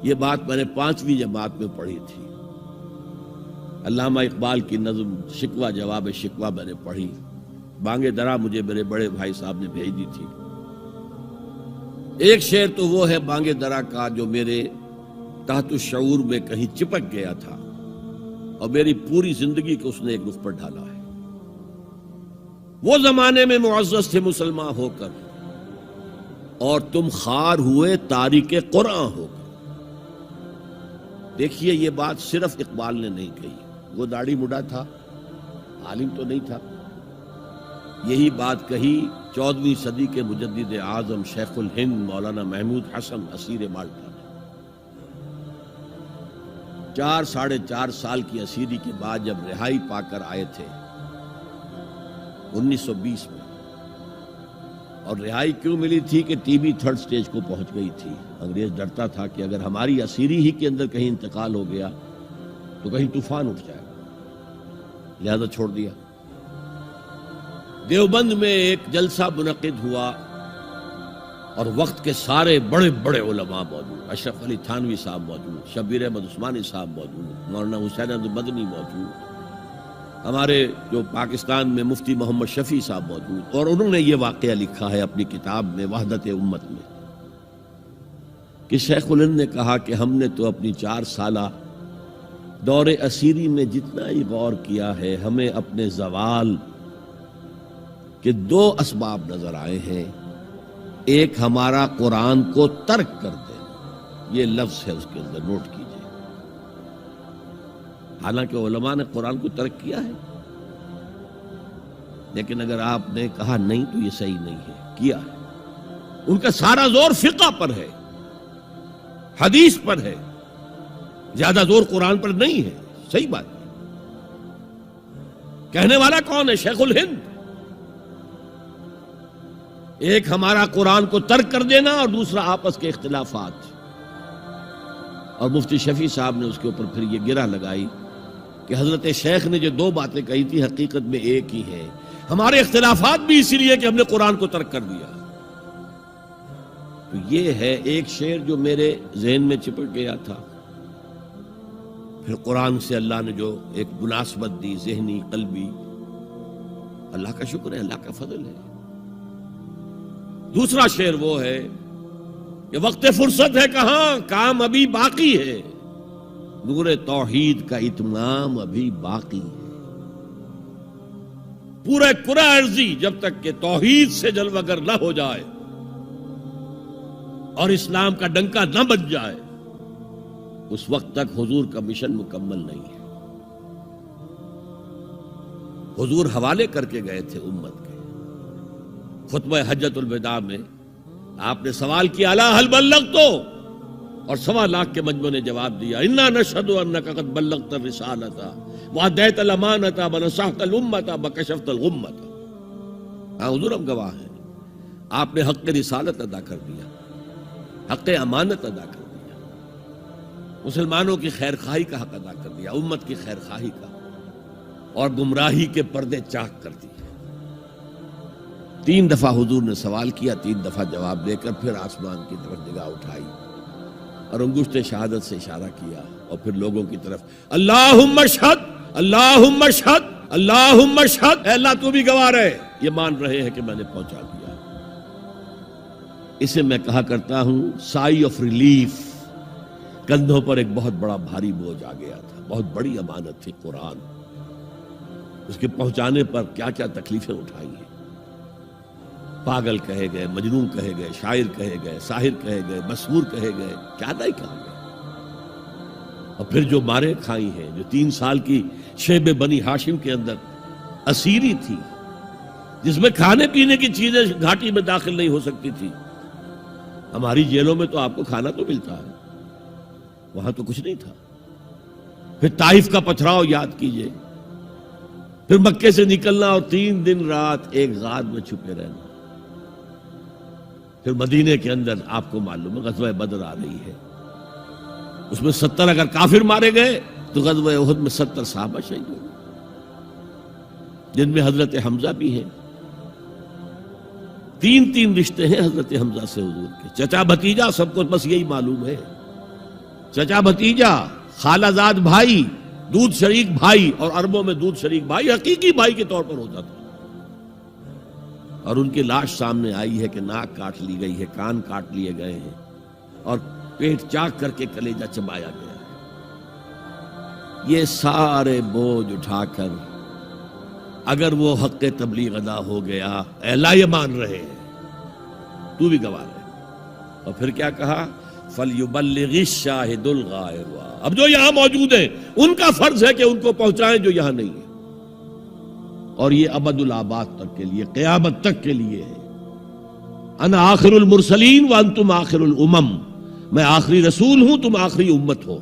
یہ بات میں نے 5ویں جماعت میں پڑھی تھی. علامہ اقبال کی نظم شکوہ جواب شکوہ میں نے پڑھی. بانگ درا مجھے میرے بڑے بھائی صاحب نے بھیج دی تھی. ایک شعر تو وہ ہے بانگ درا کا جو میرے تحت الشعور میں کہیں چپک گیا تھا اور میری پوری زندگی کو اس نے ایک رخ پر ڈالا ہے. وہ زمانے میں معزز تھے مسلمان ہو کر اور تم خوار ہوئے تاریک قرآن ہو کر. دیکھیے یہ بات صرف اقبال نے نہیں کہی. وہ داڑھی مڈا تھا, عالم تو نہیں تھا. یہی بات کہی 14ویں صدی کے مجدد اعظم شیخ الہند مولانا محمود حسن اسیر مالٹا نے. 4 سال کی اسیری کے بعد جب رہائی پا کر آئے تھے 1920 میں, اور رہائی کیوں ملی تھی کہ ٹی بی 3rd سٹیج کو پہنچ گئی تھی. انگریز ڈرتا تھا کہ اگر ہماری اسیری ہی کے اندر کہیں انتقال ہو گیا تو کہیں طوفان اٹھ جائے گا, لہذا چھوڑ دیا. دیوبند میں ایک جلسہ منعقد ہوا اور وقت کے سارے بڑے بڑے علماء موجود. اشرف علی تھانوی صاحب موجود, شبیر احمد عثمانی صاحب موجود, مولانا حسین احمد مدنی موجود, ہمارے جو پاکستان میں مفتی محمد شفیع صاحب موجود. اور انہوں نے یہ واقعہ لکھا ہے اپنی کتاب میں وحدت امت میں کہ شیخ الہند نے کہا کہ ہم نے تو اپنی 4 سالہ دور اسیری میں جتنا ہی غور کیا ہے, ہمیں اپنے زوال کے 2 اسباب نظر آئے ہیں. ایک ہمارا قرآن کو ترک کر دینا, یہ لفظ ہے اس کے اندر, نوٹ کیجئے. حالانکہ علماء نے قرآن کو ترک کیا ہے, لیکن اگر آپ نے کہا نہیں تو یہ صحیح نہیں ہے, کیا ہے. ان کا سارا زور فقہ پر ہے, حدیث پر ہے, زیادہ زور قرآن پر نہیں ہے. صحیح بات ہے. کہنے والا کون ہے؟ شیخ الہند. ایک ہمارا قرآن کو ترک کر دینا اور دوسرا آپس کے اختلافات. اور مفتی شفیع صاحب نے اس کے اوپر پھر یہ گرہ لگائی کہ حضرت شیخ نے جو 2 باتیں کہی تھی حقیقت میں ایک ہی ہے. ہمارے اختلافات بھی اسی لیے کہ ہم نے قرآن کو ترک کر دیا. تو یہ ہے ایک شعر جو میرے ذہن میں چپک گیا تھا. پھر قرآن سے اللہ نے جو ایک مناسبت دی ذہنی قلبی, اللہ کا شکر ہے, اللہ کا فضل ہے. دوسرا شعر وہ ہے کہ وقت فرصت ہے کہاں, کام ابھی باقی ہے, نور توحید کا اتمام ابھی باقی ہے. پورے کرہ ارضی جب تک کہ توحید سے جلوگر نہ ہو جائے اور اسلام کا ڈنکا نہ بج جائے, اس وقت تک حضور کا مشن مکمل نہیں ہے. حضور حوالے کر کے گئے تھے امت کے. خطبہ حجۃ الوداع میں آپ نے سوال کیا الا هل بلغت, اور 1.25 لاکھ کے مجمع نے جواب دیا انا نشهد انك قد بلغت الرسالة واديت الامانة ونصحت الامة وكشفت الغمة. ہاں حضور ہم گواہ ہیں, آپ نے حق رسالت ادا کر دیا, حق امانت ادا کر دیا, مسلمانوں کی خیر خواہی کا حق ادا کر دیا, امت کی خیر خواہی کا, اور گمراہی کے پردے چاک کر دیے. 3 دفعہ حضور نے سوال کیا, 3 دفعہ جواب دے کر پھر آسمان کی طرف نگاہ اٹھائی اور انگشت شہادت سے اشارہ کیا اور پھر لوگوں کی طرف اللہم اشہد اللہم اشہد اللہم اشہد, اے اللہ تو بھی گواہ رہے, یہ مان رہے ہیں کہ میں نے پہنچا دیا. اسے میں کہا کرتا ہوں سائی آف ریلیف. کندھوں پر ایک بہت بڑا بھاری بوجھ آ گیا تھا, بہت بڑی امانت تھی قرآن. اس کے پہنچانے پر کیا کیا تکلیفیں اٹھائی ہیں. پاگل کہے گئے, مجنون کہے گئے, شاعر کہے گئے, ساحر کہے گئے, مسحور کہے گئے, کیا نہیں کہا گئے. اور پھر جو مارے کھائی ہیں, جو 3 سال کی شیب بنی ہاشم کے اندر اسیری تھی, جس میں کھانے پینے کی چیزیں گھاٹی میں داخل نہیں ہو سکتی تھی. ہماری جیلوں میں تو آپ کو کھانا تو ملتا ہے, وہاں تو کچھ نہیں تھا. پھر طائف کا پتھراؤ یاد کیجئے, پھر مکے سے نکلنا اور 3 دن رات ایک غار میں چھپے رہنا. پھر مدینے کے اندر آپ کو معلوم ہے غزوہ بدر آ رہی ہے, اس میں 70 اگر کافر مارے گئے تو غزوہ احد میں 70 صحابہ شہید ہوئے, جن میں حضرت حمزہ بھی ہیں. 3 رشتے ہیں حضرت حمزہ سے حضور کے, چچا بھتیجا, سب کو بس یہی معلوم ہے. چچا بھتیجا، خالہ زاد بھائی، دودھ شریک بھائی، اور عربوں میں دودھ شریک بھائی حقیقی بھائی کے طور پر ہوتا تھا. اور ان کی لاش سامنے آئی ہے کہ ناک کاٹ لی گئی ہے، کان کاٹ لیے گئے ہیں، اور پیٹ چاک کر کے کلیجہ چبایا گیا ہے. یہ سارے بوجھ اٹھا کر اگر وہ حق تبلیغ ادا ہو گیا، اے اللہ یہ مان رہے ہیں، تو بھی گواہ رہے. اور پھر کیا کہا؟ فَلْيُبَلِّغِ الشَّاهِدُ الْغَائِبَ. اب جو یہاں موجود ہیں ان کا فرض ہے کہ ان کو پہنچائیں جو یہاں نہیں ہیں. اور یہ ابد الآباد تک کے لیے، قیامت تک کے لیے ہے. انا آخر المرسلین وانتم آخر الامم. میں آخری رسول ہوں، تم آخری امت ہو.